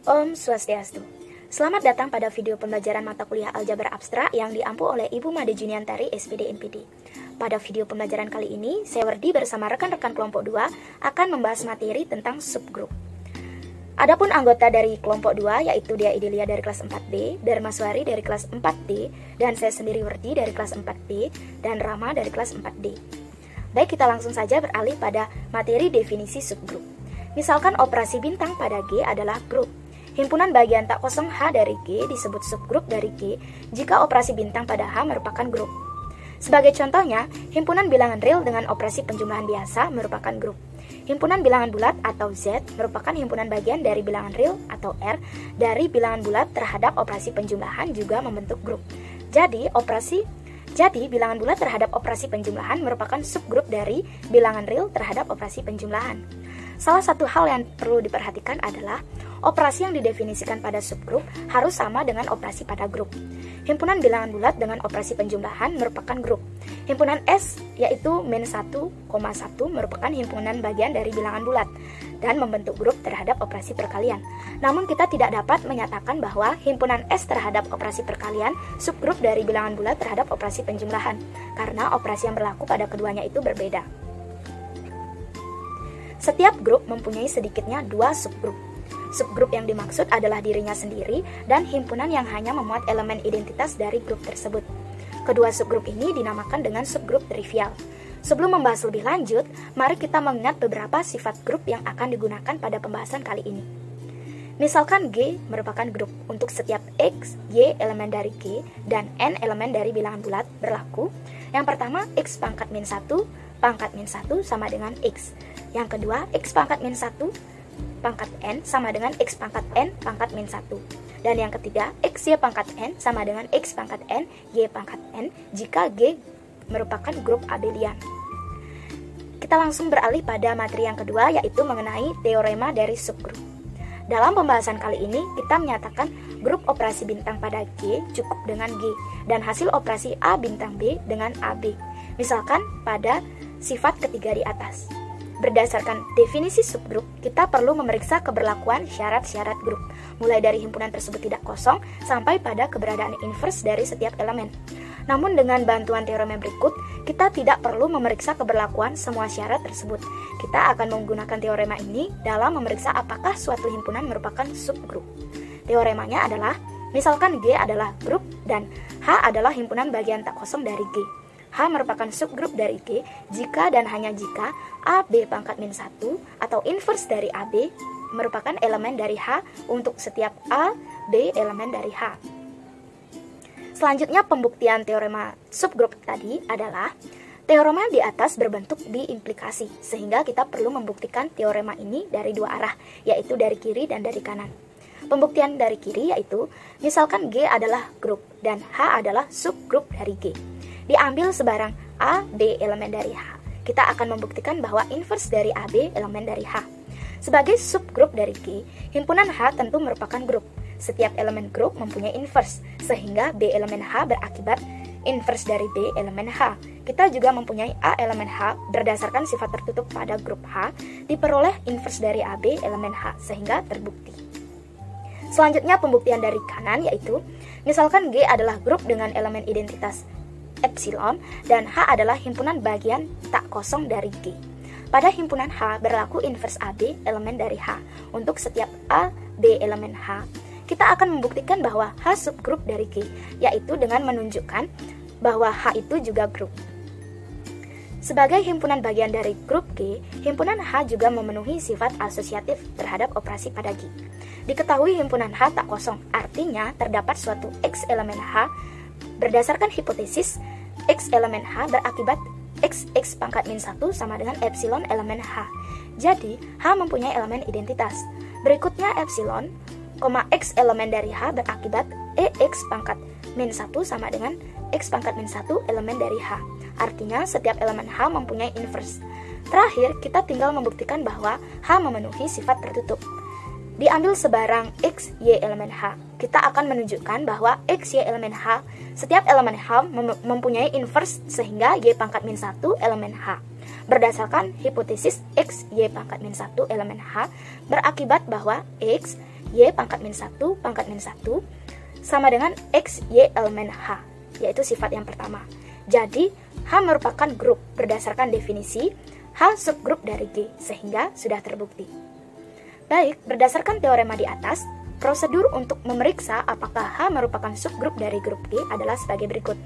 Om Swastiastu. Selamat datang pada video pembelajaran mata kuliah aljabar abstrak yang diampu oleh Ibu Made Juniantari SPD NPD. Pada video pembelajaran kali ini, saya Werdi bersama rekan-rekan kelompok 2 akan membahas materi tentang subgrup. Adapun anggota dari kelompok 2 yaitu Dia Idilia dari kelas 4B, Darmaswari dari kelas 4D, dan saya sendiri Werdi dari kelas 4B, dan Rama dari kelas 4D. Baik, kita langsung saja beralih pada materi definisi subgrup. Misalkan operasi bintang pada G adalah grup. Himpunan bagian tak kosong H dari G disebut subgrup dari G jika operasi bintang pada H merupakan grup. Sebagai contohnya, himpunan bilangan real dengan operasi penjumlahan biasa merupakan grup. Himpunan bilangan bulat atau Z merupakan himpunan bagian dari bilangan real atau R dari bilangan bulat terhadap operasi penjumlahan juga membentuk grup. Jadi bilangan bulat terhadap operasi penjumlahan merupakan subgrup dari bilangan real terhadap operasi penjumlahan. Salah satu hal yang perlu diperhatikan adalah operasi yang didefinisikan pada subgrup harus sama dengan operasi pada grup. Himpunan bilangan bulat dengan operasi penjumlahan merupakan grup. Himpunan S yaitu min 1,1 merupakan himpunan bagian dari bilangan bulat dan membentuk grup terhadap operasi perkalian. Namun kita tidak dapat menyatakan bahwa himpunan S terhadap operasi perkalian subgrup dari bilangan bulat terhadap operasi penjumlahan karena operasi yang berlaku pada keduanya itu berbeda. Setiap grup mempunyai sedikitnya 2 subgrup. Subgrup yang dimaksud adalah dirinya sendiri dan himpunan yang hanya memuat elemen identitas dari grup tersebut. Kedua subgrup ini dinamakan dengan subgrup trivial. Sebelum membahas lebih lanjut, mari kita mengingat beberapa sifat grup yang akan digunakan pada pembahasan kali ini. Misalkan G merupakan grup untuk setiap X, Y elemen dari G, dan N elemen dari bilangan bulat berlaku. Yang pertama, X pangkat min 1 pangkat min 1 sama dengan X. Yang kedua, X pangkat min 1 pangkat N sama dengan X pangkat N pangkat min 1. Dan yang ketiga, X Y pangkat N sama dengan X pangkat N Y pangkat N jika G merupakan grup abelian. Kita langsung beralih pada materi yang kedua yaitu mengenai teorema dari subgrup. Dalam pembahasan kali ini, kita menyatakan grup operasi bintang pada G cukup dengan G dan hasil operasi A bintang B dengan AB. Misalkan pada sifat ketiga di atas. Berdasarkan definisi subgrup, kita perlu memeriksa keberlakuan syarat-syarat grup, mulai dari himpunan tersebut tidak kosong sampai pada keberadaan inverse dari setiap elemen. Namun dengan bantuan teorema berikut, kita tidak perlu memeriksa keberlakuan semua syarat tersebut. Kita akan menggunakan teorema ini dalam memeriksa apakah suatu himpunan merupakan subgrup. Teoremanya adalah, misalkan G adalah grup dan H adalah himpunan bagian tak kosong dari G. H merupakan subgrup dari G jika dan hanya jika AB pangkat min 1 atau inverse dari AB merupakan elemen dari H untuk setiap A, B elemen dari H. Selanjutnya pembuktian teorema subgrup tadi adalah teorema di atas berbentuk diimplikasi sehingga kita perlu membuktikan teorema ini dari dua arah yaitu dari kiri dan dari kanan. Pembuktian dari kiri yaitu misalkan G adalah grup dan H adalah subgrup dari G. Diambil sebarang A, B elemen dari H. Kita akan membuktikan bahwa inverse dari AB elemen dari H. Sebagai subgrup dari G, himpunan H tentu merupakan grup. Setiap elemen grup mempunyai inverse, sehingga B elemen H berakibat inverse dari B elemen H. Kita juga mempunyai A elemen H berdasarkan sifat tertutup pada grup H, diperoleh inverse dari AB elemen H, sehingga terbukti. Selanjutnya pembuktian dari kanan yaitu, misalkan G adalah grup dengan elemen identitas epsilon dan H adalah himpunan bagian tak kosong dari G. Pada himpunan H berlaku inverse AB elemen dari H. Untuk setiap A, B elemen H, kita akan membuktikan bahwa H subgrup dari G, yaitu dengan menunjukkan bahwa H itu juga grup. Sebagai himpunan bagian dari grup G, himpunan H juga memenuhi sifat asosiatif terhadap operasi pada G. Diketahui himpunan H tak kosong, artinya terdapat suatu X elemen H. Berdasarkan hipotesis, X elemen H berakibat X pangkat min 1 sama dengan epsilon elemen H. Jadi, H mempunyai elemen identitas. Berikutnya epsilon, X elemen dari H berakibat EX pangkat min 1 sama dengan X pangkat min 1 elemen dari H. Artinya, setiap elemen H mempunyai inverse. Terakhir, kita tinggal membuktikan bahwa H memenuhi sifat tertutup. Diambil sebarang X, Y elemen H. Kita akan menunjukkan bahwa X, Y elemen H, setiap elemen H mempunyai inverse sehingga Y pangkat min 1 elemen H. Berdasarkan hipotesis X, Y pangkat min 1 elemen H berakibat bahwa X, Y pangkat min 1 pangkat min 1 sama dengan X, Y elemen H, yaitu sifat yang pertama. Jadi, H merupakan grup berdasarkan definisi H subgrup dari G, sehingga sudah terbukti. Baik, berdasarkan teorema di atas, prosedur untuk memeriksa apakah H merupakan subgrup dari grup G adalah sebagai berikut.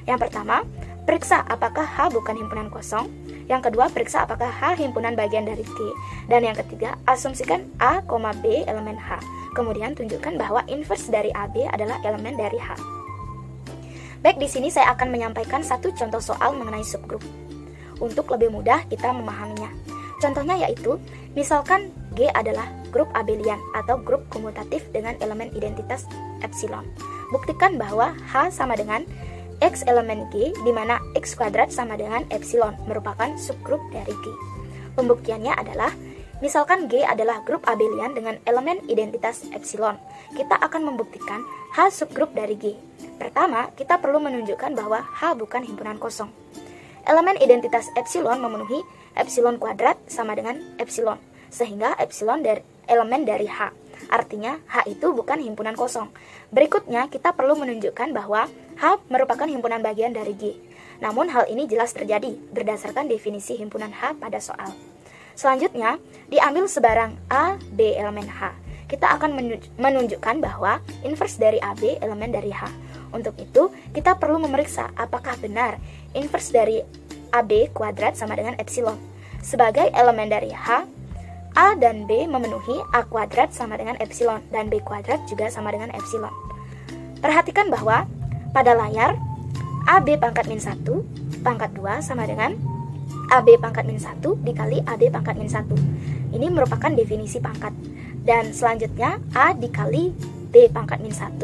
Yang pertama, periksa apakah H bukan himpunan kosong. Yang kedua, periksa apakah H himpunan bagian dari G. Dan yang ketiga, asumsikan A, B elemen H. Kemudian tunjukkan bahwa inverse dari AB adalah elemen dari H. Baik, di sini saya akan menyampaikan satu contoh soal mengenai subgrup untuk lebih mudah kita memahaminya. Contohnya yaitu, misalkan G adalah grup abelian atau grup komutatif dengan elemen identitas epsilon. Buktikan bahwa H sama dengan X elemen G, di mana X kuadrat sama dengan epsilon, merupakan subgrup dari G. Pembuktiannya adalah, misalkan G adalah grup abelian dengan elemen identitas epsilon. Kita akan membuktikan H subgrup dari G. Pertama, kita perlu menunjukkan bahwa H bukan himpunan kosong. Elemen identitas epsilon memenuhi epsilon kuadrat sama dengan epsilon, sehingga epsilon dari elemen dari H. Artinya, H itu bukan himpunan kosong. Berikutnya, kita perlu menunjukkan bahwa H merupakan himpunan bagian dari G. Namun, hal ini jelas terjadi berdasarkan definisi himpunan H pada soal. Selanjutnya, diambil sebarang A, B elemen H. Kita akan menunjukkan bahwa inverse dari AB elemen dari H. Untuk itu, kita perlu memeriksa apakah benar inverse dari AB kuadrat sama dengan epsilon. Sebagai elemen dari H, A dan B memenuhi A kuadrat sama dengan epsilon, dan B kuadrat juga sama dengan epsilon. Perhatikan bahwa pada layar, AB pangkat min 1 pangkat 2 sama dengan AB pangkat min 1 dikali AB pangkat min 1. Ini merupakan definisi pangkat. Dan selanjutnya, A dikali B pangkat min 1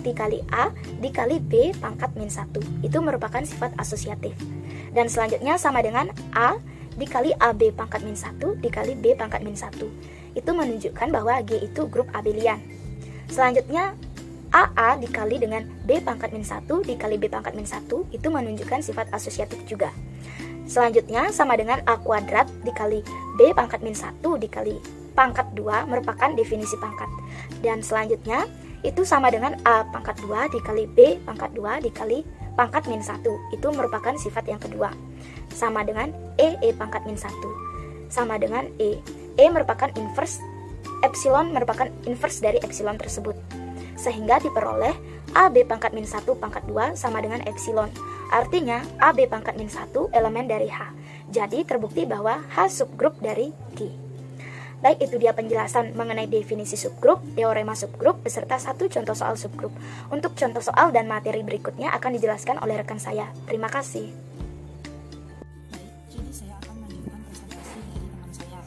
dikali A dikali B pangkat min 1. Itu merupakan sifat asosiatif. Dan selanjutnya sama dengan A dikali AB pangkat min 1 dikali B pangkat min 1. Itu menunjukkan bahwa G itu grup abelian. Selanjutnya, AA dikali dengan B pangkat min 1 dikali B pangkat min 1. Itu menunjukkan sifat asosiatif juga. Selanjutnya, sama dengan A kuadrat dikali B pangkat min 1 dikali pangkat 2 merupakan definisi pangkat. Dan selanjutnya, itu sama dengan A pangkat 2 dikali B pangkat 2 dikali pangkat min 1. Itu merupakan sifat yang kedua. Sama dengan E pangkat min 1. Sama dengan E. E merupakan inverse, epsilon merupakan inverse dari epsilon tersebut. Sehingga diperoleh AB pangkat min 1 pangkat 2 sama dengan epsilon. Artinya, AB pangkat min 1 elemen dari H. Jadi, terbukti bahwa H subgrup dari G. Baik, itu dia penjelasan mengenai definisi subgrup, teorema subgrup, beserta satu contoh soal subgrup. Untuk contoh soal dan materi berikutnya akan dijelaskan oleh rekan saya. Terima kasih. Baik, jadi saya akan melanjutkan presentasi dari teman saya,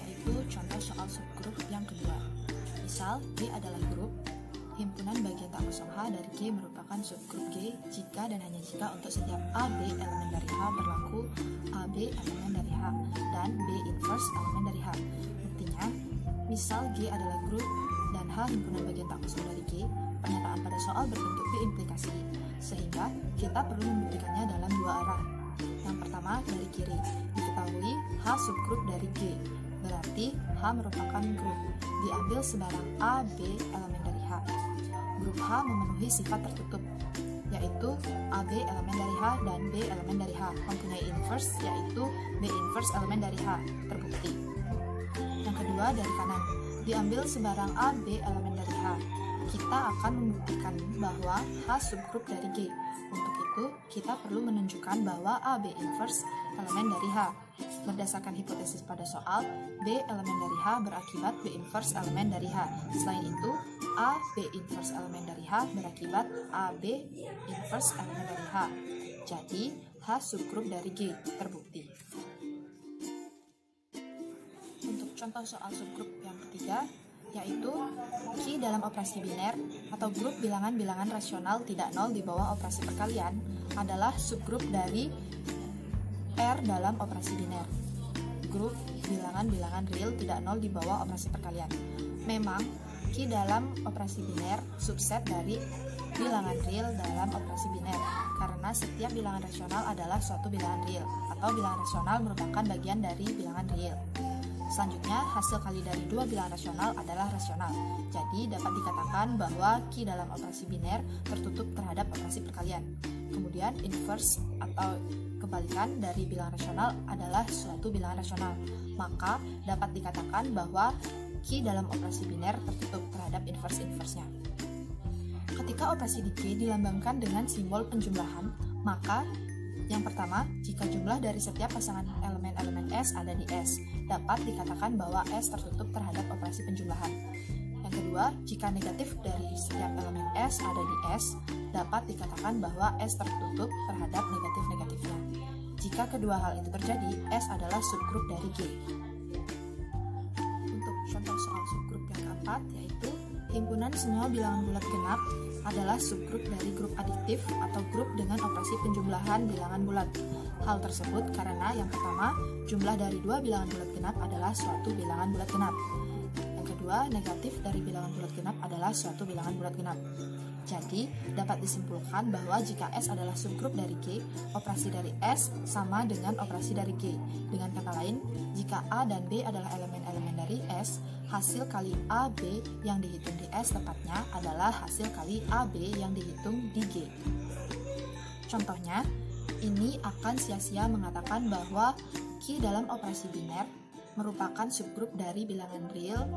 yaitu contoh soal subgrup yang kedua. Misal, G adalah grup, himpunan bagian tak kosong H dari G merupakan subgrup G jika dan hanya jika untuk setiap AB elemen dari H berlaku AB elemen dari H dan B inverse elemen dari H. Buktinya, misal G adalah grup dan H himpunan bagian tak kosong dari G, pernyataan pada soal berbentuk B implikasi, sehingga kita perlu membuktikannya dalam dua arah. Yang pertama, dari kiri, diketahui H subgrup dari G, berarti H merupakan grup, diambil sebarang A, B elemen dari H. Grup H memenuhi sifat tertutup, yaitu AB elemen dari H dan B elemen dari H, mempunyai inverse, yaitu B inverse elemen dari H, terbukti. Yang kedua, dari kanan, diambil sebarang AB elemen dari H. Kita akan membuktikan bahwa H subgrup dari G. Untuk itu, kita perlu menunjukkan bahwa AB inverse elemen dari H. Berdasarkan hipotesis pada soal, B elemen dari H berakibat B inverse elemen dari H. Selain itu, A B inverse elemen dari H berakibat AB inverse elemen dari H. Jadi, H subgrup dari G, terbukti. Untuk contoh soal subgrup yang ketiga, yaitu Q dalam operasi biner atau grup bilangan-bilangan rasional tidak nol di bawah operasi perkalian adalah subgrup dari R dalam operasi biner. Grup bilangan-bilangan real tidak nol di bawah operasi perkalian. Memang, Q dalam operasi biner subset dari bilangan real dalam operasi biner, karena setiap bilangan rasional adalah suatu bilangan real, atau bilangan rasional merupakan bagian dari bilangan real. Selanjutnya, hasil kali dari dua bilangan rasional adalah rasional. Jadi, dapat dikatakan bahwa Q dalam operasi biner tertutup terhadap operasi perkalian. Kemudian, inverse atau kebalikan dari bilangan rasional adalah suatu bilangan rasional. Maka, dapat dikatakan bahwa Q dalam operasi biner tertutup terhadap inverse-inversenya. Ketika operasi di G dilambangkan dengan simbol penjumlahan, maka yang pertama, jika jumlah dari setiap pasangan elemen-elemen S ada di S, dapat dikatakan bahwa S tertutup terhadap operasi penjumlahan. Yang kedua, jika negatif dari setiap elemen S ada di S, dapat dikatakan bahwa S tertutup terhadap negatif-negatifnya. Jika kedua hal itu terjadi, S adalah subgrup dari G. Untuk contoh soal subgrup yang keempat, yaitu himpunan semua bilangan bulat genap adalah subgrup dari grup adiktif atau grup dengan operasi penjumlahan bilangan bulat. Hal tersebut karena yang pertama, jumlah dari dua bilangan bulat genap adalah suatu bilangan bulat genap. Yang kedua, negatif dari bilangan bulat genap adalah suatu bilangan bulat genap. Jadi, dapat disimpulkan bahwa jika S adalah subgrup dari G, operasi dari S sama dengan operasi dari G. Dengan kata lain, jika A dan B adalah elemen-elemen dari S, hasil kali AB yang dihitung di S tepatnya adalah hasil kali AB yang dihitung di G. Contohnya, ini akan sia-sia mengatakan bahwa Q dalam operasi biner merupakan subgrup dari bilangan real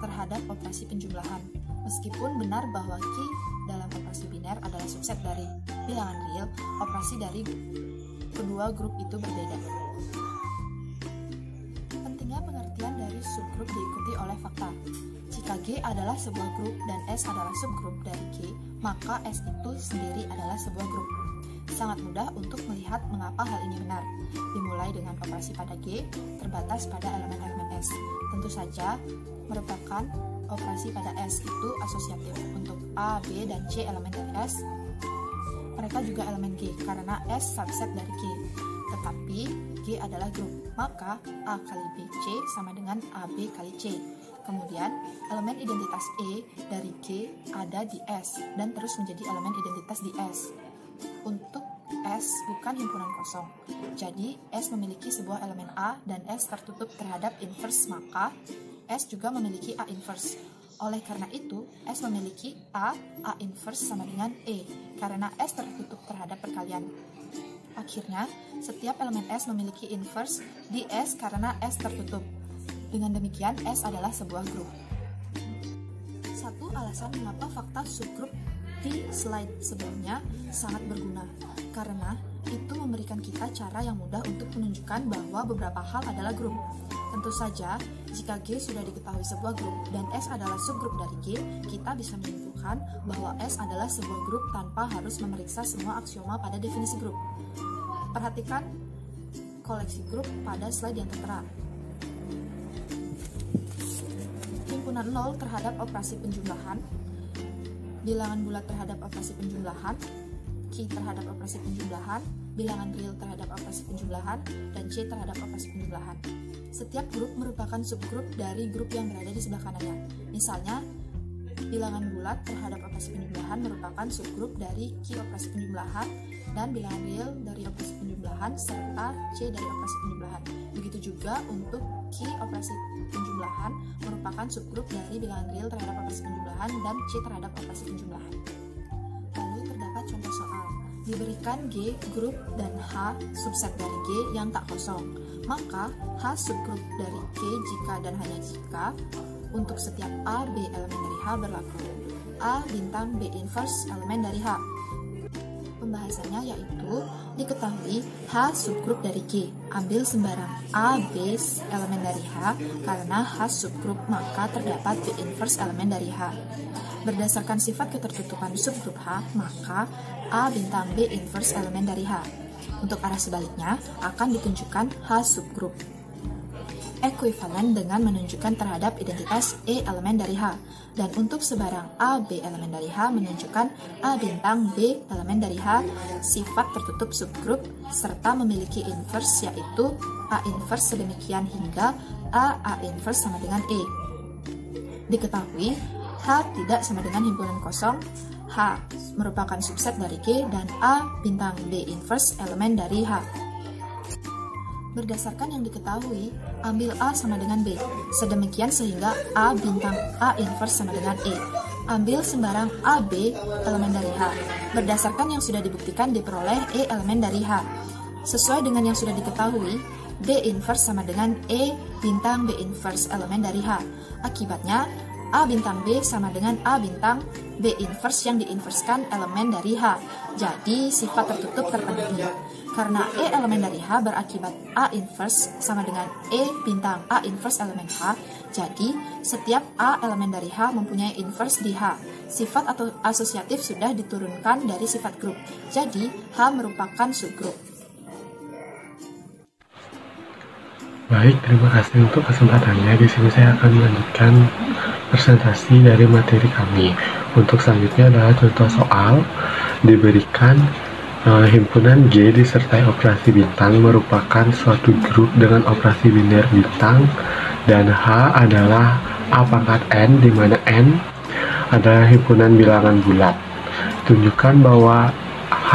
terhadap operasi penjumlahan. Meskipun benar bahwa Q dalam operasi biner adalah subset dari bilangan real, operasi dari kedua grup itu berbeda. Pentingnya pengertian dari subgrup diikuti oleh fakta. Jika G adalah sebuah grup dan S adalah subgrup dari G, maka S itu sendiri adalah sebuah grup. Sangat mudah untuk melihat mengapa hal ini benar. Dimulai dengan operasi pada G, terbatas pada elemen-elemen S. Tentu saja, merupakan operasi pada S itu asosiatif. Untuk A, B, dan C elemen dari S, mereka juga elemen G karena S subset dari G. Tetapi G adalah grup, maka A kali B C sama dengan AB kali C. Kemudian elemen identitas E dari G ada di S dan terus menjadi elemen identitas di S. Untuk S bukan himpunan kosong. Jadi S memiliki sebuah elemen A dan S tertutup terhadap inverse, maka S juga memiliki A inverse. Oleh karena itu, S memiliki A inverse sama dengan E, karena S tertutup terhadap perkalian. Akhirnya, setiap elemen S memiliki inverse di S karena S tertutup. Dengan demikian, S adalah sebuah grup. Satu alasan mengapa fakta subgrup di slide sebelumnya sangat berguna, karena itu memberikan kita cara yang mudah untuk menunjukkan bahwa beberapa hal adalah grup. Tentu saja, jika G sudah diketahui sebuah grup dan S adalah subgrup dari G, kita bisa menyimpulkan bahwa S adalah sebuah grup tanpa harus memeriksa semua aksioma pada definisi grup. Perhatikan koleksi grup pada slide yang tertera. Himpunan 0 terhadap operasi penjumlahan, bilangan bulat terhadap operasi penjumlahan, Q terhadap operasi penjumlahan, bilangan real terhadap operasi penjumlahan, dan C terhadap operasi penjumlahan. Setiap grup merupakan subgrup dari grup yang berada di sebelah kanannya. Misalnya, bilangan bulat terhadap operasi penjumlahan merupakan subgrup dari Q operasi penjumlahan dan bilangan real dari operasi penjumlahan serta C dari operasi penjumlahan. Begitu juga untuk Q operasi penjumlahan merupakan subgrup dari bilangan real terhadap operasi penjumlahan dan C terhadap operasi penjumlahan. Lalu terdapat contoh soal. Diberikan G grup dan H subset dari G yang tak kosong, maka H subgrup dari G jika dan hanya jika untuk setiap A, B elemen dari H berlaku. A bintang B inverse elemen dari H. Pembahasannya yaitu diketahui H subgrup dari G. Ambil sembarang A, B elemen dari H, karena H subgrup maka terdapat B inverse elemen dari H. Berdasarkan sifat ketertutupan subgrup H, maka A bintang B inverse elemen dari H. Untuk arah sebaliknya, akan ditunjukkan H subgrup. Ekuivalen dengan menunjukkan terhadap identitas E elemen dari H. Dan untuk sebarang A, B elemen dari H menunjukkan A bintang B elemen dari H, sifat tertutup subgrup, serta memiliki inverse yaitu A inverse sedemikian hingga A inverse sama dengan E. Diketahui, H tidak sama dengan himpunan kosong, H merupakan subset dari G dan A bintang B inverse elemen dari H. Berdasarkan yang diketahui, ambil A sama dengan B. Sedemikian sehingga A bintang A inverse sama dengan E. Ambil sembarang AB elemen dari H. Berdasarkan yang sudah dibuktikan diperoleh E elemen dari H. Sesuai dengan yang sudah diketahui, B inverse sama dengan E bintang B inverse elemen dari H. Akibatnya, A bintang B sama dengan A bintang B inverse yang diinverskan elemen dari H. Jadi, sifat tertutup terpenuhi. Karena E elemen dari H berakibat A inverse sama dengan E bintang A inverse elemen H, jadi setiap A elemen dari H mempunyai inverse di H. Sifat atau asosiatif sudah diturunkan dari sifat grup, jadi H merupakan subgrup. Baik, terima kasih untuk kesempatannya. Di sini saya akan melanjutkan presentasi dari materi kami. Untuk selanjutnya adalah contoh soal diberikan himpunan G disertai operasi bintang merupakan suatu grup dengan operasi biner bintang dan H adalah A pangkat N, di mana N adalah himpunan bilangan bulat. Tunjukkan bahwa H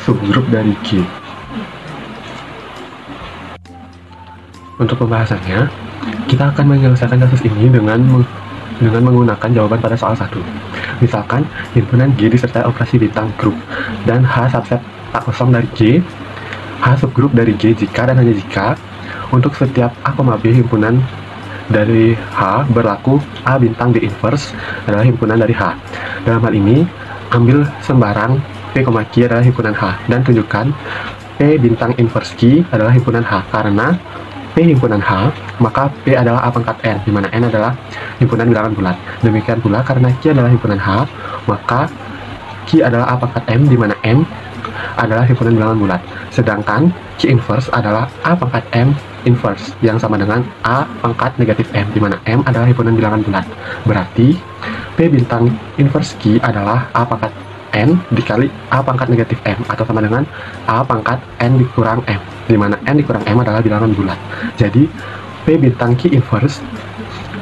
subgrup dari G. Untuk pembahasannya, kita akan menyelesaikan kasus ini dengan menggunakan jawaban pada soal 1. Misalkan, himpunan G disertai operasi bintang grup, dan H subset tak kosong dari G, H subgrup dari G jika dan hanya jika, untuk setiap A, B himpunan dari H berlaku A bintang B inverse adalah himpunan dari H. Dalam hal ini, ambil sembarang P, Q adalah himpunan H, dan tunjukkan P bintang inverse Q adalah himpunan H, karena P himpunan H, maka P adalah A pangkat N, di mana N adalah himpunan bilangan bulat. Demikian pula karena Q adalah himpunan H, maka Q adalah A pangkat M, di mana M adalah himpunan bilangan bulat. Sedangkan Q inverse adalah A pangkat M inverse, yang sama dengan A pangkat negatif M, di mana M adalah himpunan bilangan bulat. Berarti P bintang inverse Q adalah A pangkat N dikali A pangkat negatif M, atau sama dengan A pangkat N dikurang M, di mana N dikurang M adalah bilangan bulat. Jadi P bintang Q inverse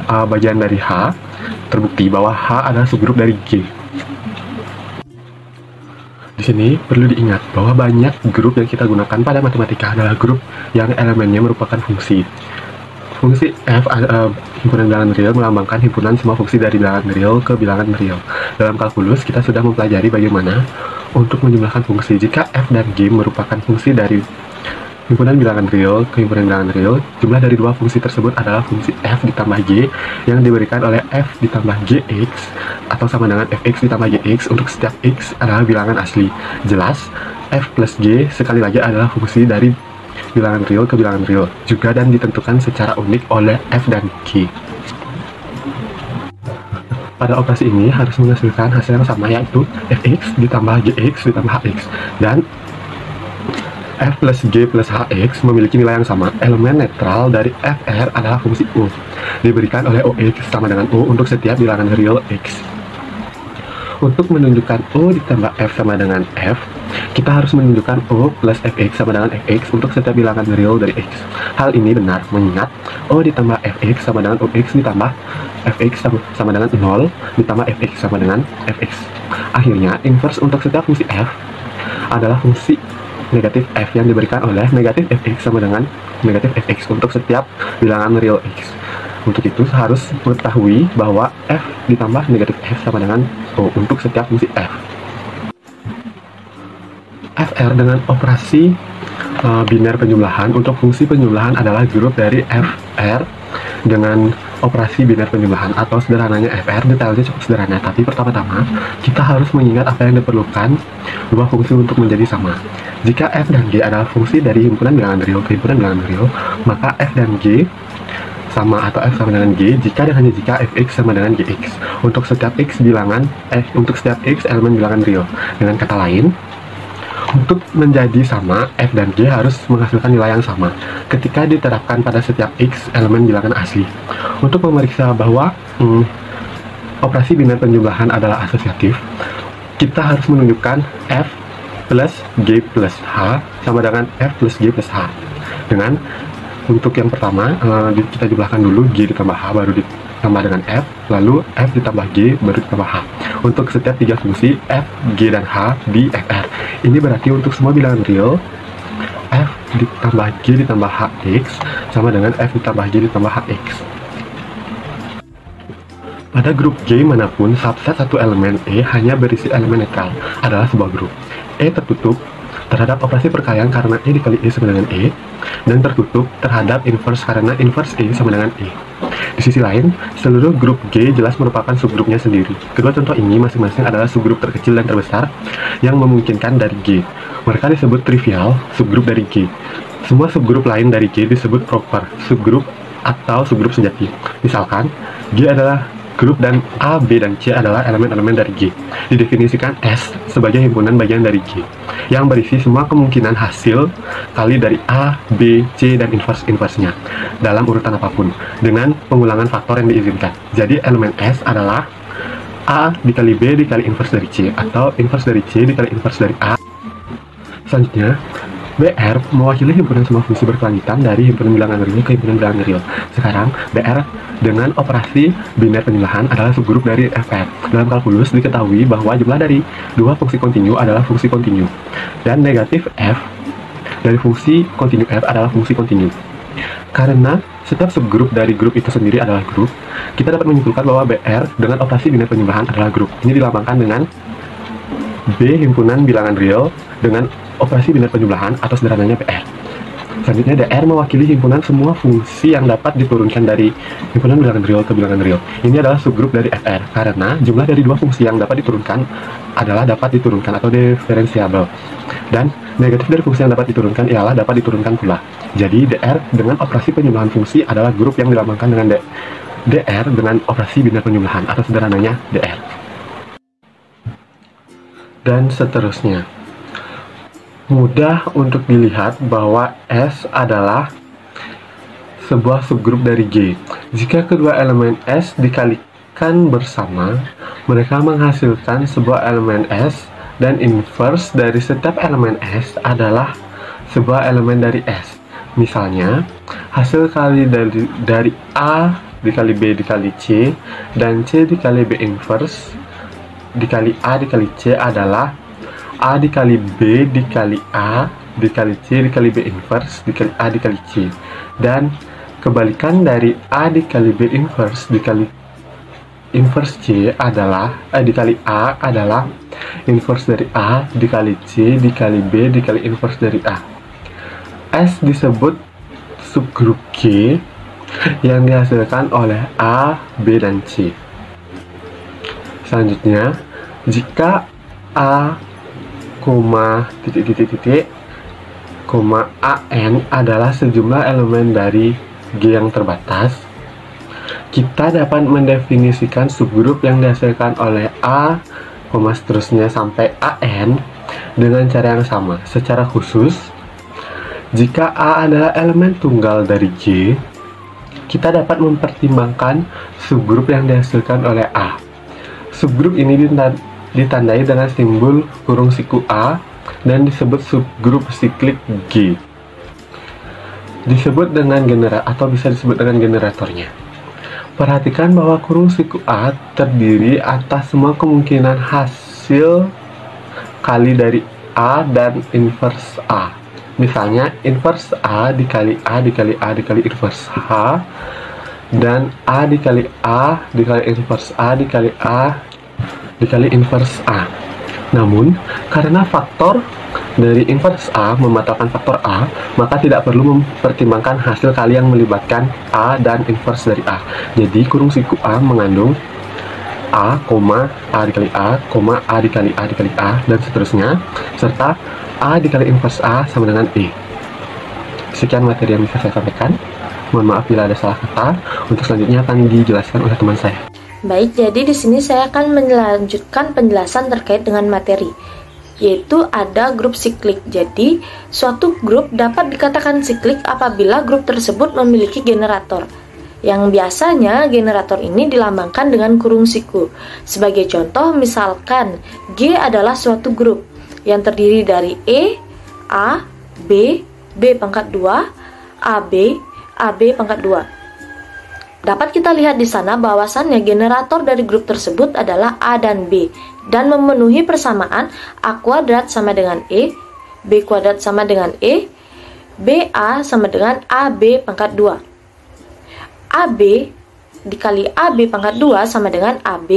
bagian dari H, terbukti bahwa H adalah subgrup dari G. Di sini perlu diingat bahwa banyak grup yang kita gunakan pada matematika adalah grup yang elemennya merupakan fungsi. Fungsi f himpunan bilangan real melambangkan himpunan semua fungsi dari bilangan real ke bilangan real. Dalam kalkulus kita sudah mempelajari bagaimana untuk menjumlahkan fungsi. Jika f dan g merupakan fungsi dari himpunan bilangan real ke himpunan bilangan real, jumlah dari dua fungsi tersebut adalah fungsi f ditambah g yang diberikan oleh f ditambah gx atau sama dengan fx ditambah gx untuk setiap x adalah bilangan asli. Jelas, f plus g sekali lagi adalah fungsi dari bilangan real ke bilangan real juga dan ditentukan secara unik oleh f dan g. Pada operasi ini harus menghasilkan hasil yang sama, yaitu fx ditambah gx ditambah hx, dan f plus g plus hx memiliki nilai yang sama. Elemen netral dari fr adalah fungsi u, diberikan oleh ox sama dengan u untuk setiap bilangan real x. Untuk menunjukkan o ditambah f sama dengan f, kita harus menunjukkan o plus fx sama dengan fx untuk setiap bilangan real dari x. Hal ini benar mengingat o ditambah fx sama dengan ox ditambah fx sama dengan 0 ditambah fx sama dengan fx. Akhirnya, inverse untuk setiap fungsi f adalah fungsi negatif f yang diberikan oleh negatif fx sama dengan negatif fx untuk setiap bilangan real x. Untuk itu harus mengetahui bahwa f ditambah negatif f sama dengan o untuk setiap fungsi f. Fr dengan operasi biner penjumlahan untuk fungsi penjumlahan adalah grup dari fr dengan operasi biner penjumlahan, atau sederhananya fr. Detailnya cukup sederhana, tapi pertama-tama kita harus mengingat apa yang diperlukan dua fungsi untuk menjadi sama. Jika f dan g adalah fungsi dari himpunan bilangan real ke himpunan bilangan real, maka f dan g sama atau f sama dengan g jika dan hanya jika fx sama dengan gx untuk setiap x bilangan untuk setiap x elemen bilangan real. Dengan kata lain, untuk menjadi sama, f dan g harus menghasilkan nilai yang sama ketika diterapkan pada setiap x elemen bilangan asli. Untuk memeriksa bahwa operasi biner penjumlahan adalah asosiatif, kita harus menunjukkan f plus g plus h sama dengan f plus g plus h. Dengan untuk yang pertama, kita jumlahkan dulu g ditambah h baru ditambah dengan f, lalu f ditambah g baru ditambah h. Untuk setiap tiga fungsi f, g, dan h di fr. Ini berarti untuk semua bilangan real, f ditambah G ditambah HX sama dengan F ditambah G ditambah HX. Pada grup G manapun, subset satu elemen E hanya berisi elemen netral adalah sebuah grup. E tertutup terhadap operasi perkalian karena E dikali E sama dengan E, dan tertutup terhadap inverse karena inverse E sama dengan E. Di sisi lain, seluruh grup G jelas merupakan subgrupnya sendiri. Kedua contoh ini masing-masing adalah subgrup terkecil dan terbesar yang memungkinkan dari G. Mereka disebut trivial subgrup dari G. Semua subgrup lain dari G disebut proper subgrup atau subgrup sejati. Misalkan, G adalah grup dan A, B, dan C adalah elemen-elemen dari G. Didefinisikan S sebagai himpunan bagian dari G yang berisi semua kemungkinan hasil kali dari A, B, C, dan inverse-inversenya dalam urutan apapun dengan pengulangan faktor yang diizinkan. Jadi elemen S adalah A dikali B dikali inverse dari C atau inverse dari C dikali inverse dari A. Selanjutnya, BR mewakili himpunan semua fungsi berkelanjutan dari himpunan bilangan real ke himpunan bilangan real. Sekarang, BR dengan operasi biner penjumlahan adalah subgrup dari FR. Dalam kalkulus diketahui bahwa jumlah dari dua fungsi kontinu adalah fungsi kontinu, dan negatif F dari fungsi kontinu F adalah fungsi kontinu. Karena setiap subgrup dari grup itu sendiri adalah grup, kita dapat menyimpulkan bahwa BR dengan operasi biner penjumlahan adalah grup. Ini dilambangkan dengan B himpunan bilangan real dengan operasi biner penjumlahan atau sederhananya PR. Selanjutnya, DR mewakili himpunan semua fungsi yang dapat diturunkan dari himpunan bilangan real ke bilangan real. Ini adalah subgrup dari FR karena jumlah dari dua fungsi yang dapat diturunkan adalah dapat diturunkan atau diferensiabel, dan negatif dari fungsi yang dapat diturunkan ialah dapat diturunkan pula. Jadi DR dengan operasi penjumlahan fungsi adalah grup yang dilambangkan dengan DR dengan operasi biner penjumlahan atau sederhananya DR. Dan seterusnya. Mudah untuk dilihat bahwa S adalah sebuah subgrup dari G. Jika kedua elemen S dikalikan bersama, mereka menghasilkan sebuah elemen S, dan inverse dari setiap elemen S adalah sebuah elemen dari S. Misalnya, hasil kali dari A dikali B dikali C dan C dikali B inverse dikali A dikali C adalah A dikali B dikali A dikali C dikali B inverse dikali A dikali C, dan kebalikan dari A dikali B inverse dikali inverse C adalah dikali A adalah inverse dari A dikali C dikali B dikali inverse dari A. S disebut subgrup G yang dihasilkan oleh A, B, dan C. Selanjutnya, jika A, AN adalah sejumlah elemen dari G yang terbatas, kita dapat mendefinisikan subgrup yang dihasilkan oleh A, seterusnya sampai AN dengan cara yang sama. Secara khusus, jika A adalah elemen tunggal dari G, kita dapat mempertimbangkan subgrup yang dihasilkan oleh A. Subgrup ini ditandai dengan simbol kurung siku A dan disebut subgrup siklik G. Disebut dengan atau bisa disebut dengan generatornya. Perhatikan bahwa kurung siku A terdiri atas semua kemungkinan hasil kali dari A dan inverse A. Misalnya, inverse A dikali A dikali A dikali inverse H, dan A dikali A dikali inverse A dikali A dikali inverse A. Namun, karena faktor dari inverse A membatalkan faktor A, maka tidak perlu mempertimbangkan hasil kali yang melibatkan A dan inverse dari A. Jadi, kurung siku A mengandung A, A dikali A, A dikali A dikali A, dan seterusnya, serta A dikali inverse A sama dengan E. Sekian materi yang bisa saya sampaikan. Mohon maaf bila ada salah kata. Untuk selanjutnya akan dijelaskan oleh teman saya. Baik, jadi di sini saya akan melanjutkan penjelasan terkait dengan materi, yaitu ada grup siklik. Jadi, suatu grup dapat dikatakan siklik apabila grup tersebut memiliki generator, yang biasanya generator ini dilambangkan dengan kurung siku. Sebagai contoh, misalkan G adalah suatu grup yang terdiri dari E, A, B, B pangkat 2, AB, AB pangkat 2. Dapat kita lihat di sana bahwasannya generator dari grup tersebut adalah A dan B, dan memenuhi persamaan A kuadrat sama dengan E, B kuadrat sama dengan E, BA sama dengan AB pangkat 2. AB dikali AB pangkat 2 sama dengan AB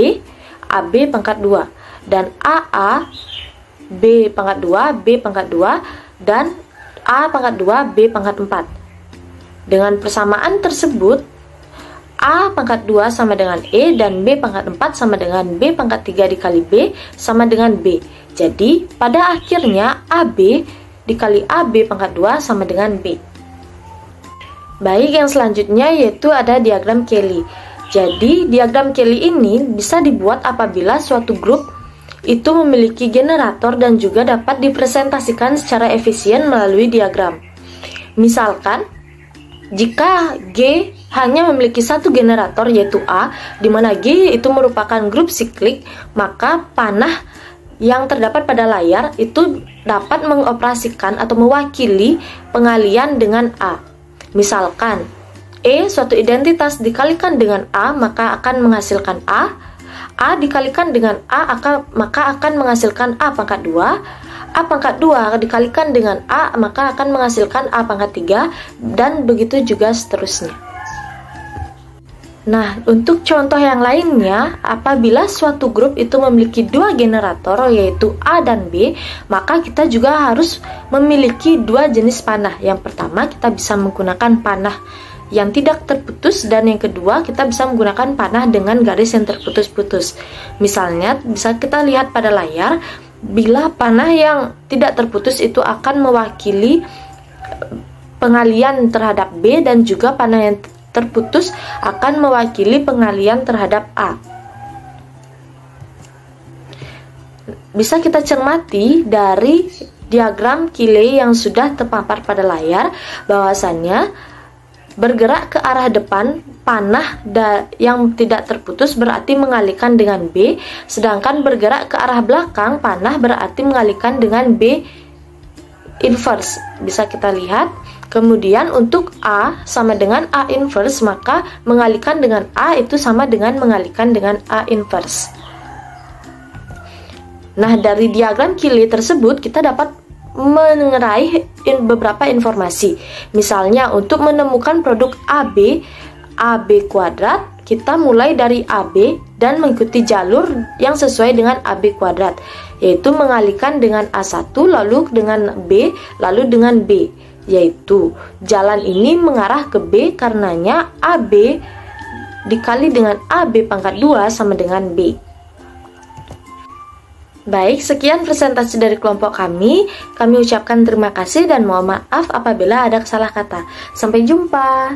pangkat 2. Dan AA, B pangkat 2, B pangkat 2, dan A pangkat 2, B pangkat 4. Dengan persamaan tersebut, A pangkat 2 sama dengan E dan B pangkat 4 sama dengan B pangkat 3 dikali B sama dengan B. Jadi, pada akhirnya AB dikali AB pangkat 2 sama dengan B. Baik, yang selanjutnya yaitu ada diagram Kelly. Jadi, diagram Kelly ini bisa dibuat apabila suatu grup itu memiliki generator dan juga dapat dipresentasikan secara efisien melalui diagram. Misalkan, jika G hanya memiliki satu generator yaitu A, di mana G itu merupakan grup siklik, maka panah yang terdapat pada layar itu dapat mengoperasikan atau mewakili pengalian dengan A. Misalkan, E suatu identitas dikalikan dengan A maka akan menghasilkan A dikalikan dengan A maka akan menghasilkan A pangkat 2, A pangkat 2 dikalikan dengan A maka akan menghasilkan A pangkat 3, dan begitu juga seterusnya. Nah, untuk contoh yang lainnya, apabila suatu grup itu memiliki dua generator yaitu A dan B, maka kita juga harus memiliki dua jenis panah. Yang pertama, kita bisa menggunakan panah yang tidak terputus, dan yang kedua, kita bisa menggunakan panah dengan garis yang terputus-putus. Misalnya, bisa kita lihat pada layar, bila panah yang tidak terputus itu akan mewakili pengalian terhadap B, dan juga panah yang terputus akan mewakili pengalian terhadap A. Bisa kita cermati dari diagram Kelly yang sudah terpampar pada layar bahwasannya bergerak ke arah depan panah yang tidak terputus berarti mengalihkan dengan B, sedangkan bergerak ke arah belakang panah berarti mengalihkan dengan B inverse. Bisa kita lihat. Kemudian untuk A sama dengan A inverse, maka mengalihkan dengan A itu sama dengan mengalihkan dengan A inverse. Nah, dari diagram Kelly tersebut kita dapat mengerai beberapa informasi. Misalnya untuk menemukan produk AB kuadrat, kita mulai dari AB dan mengikuti jalur yang sesuai dengan AB kuadrat, yaitu mengalihkan dengan A1 lalu dengan B lalu dengan B. Yaitu jalan ini mengarah ke B karenanya AB dikali dengan AB pangkat 2 sama dengan B. Baik, sekian presentasi dari kelompok kami. Kami ucapkan terima kasih dan mohon maaf apabila ada salah kata. Sampai jumpa.